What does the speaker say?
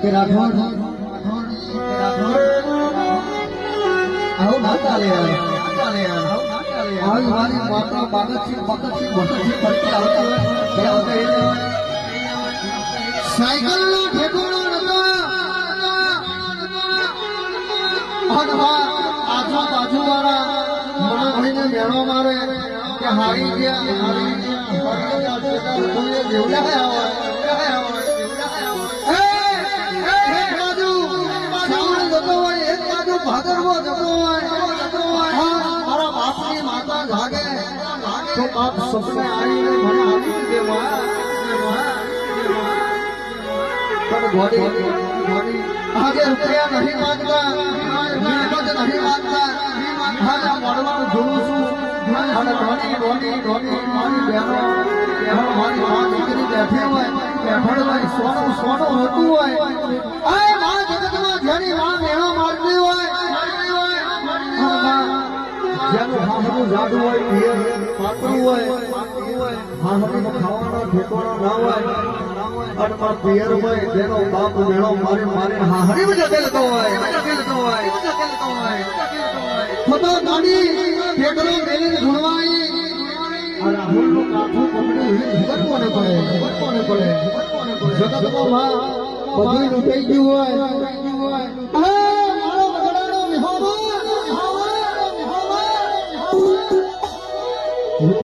કે રાઠોડ આવો ના ચાલે આવી મારી માતા બાગતથી વખતથી પડતી આવતી હોય સાયકલ નો ઠેકોણો આજુબાજુ વાળા મને મેળો મારે કે હારી ગયા ભાદરવો જતો હોય મારા બાપની માતા જાગે તો બાપ સપને આવીને મને આપી દેવા પણ ઘોડી આજે રૂપિયા નહીં માંગતા મિલકત નહીં માંગતા આજે મળવાનું જોઉં છું અને ઘોડી મારી બહેનો મારી મા દીકરી બેઠી હોય બેઠળ સોનું હોતું હોય આ મા જગતમાં જેની મા મેળો મારતી હોય જેનું હાહરું જાડું હોય પિયર પાતળું હોય હાહરું ખાવાનો ઠેકાણો ના હોય અને મારા પિયર હોય જેનો બાપ મેળો મારી હાહરી જગલતો હોય ખતો નાની ઠેકરો મેલીને ધૂણવાઈ અને રાહુલનું કાઠું પકડી ખબર કોને પડે જગતમાં બધું લૂંટાઈ ગયું હોય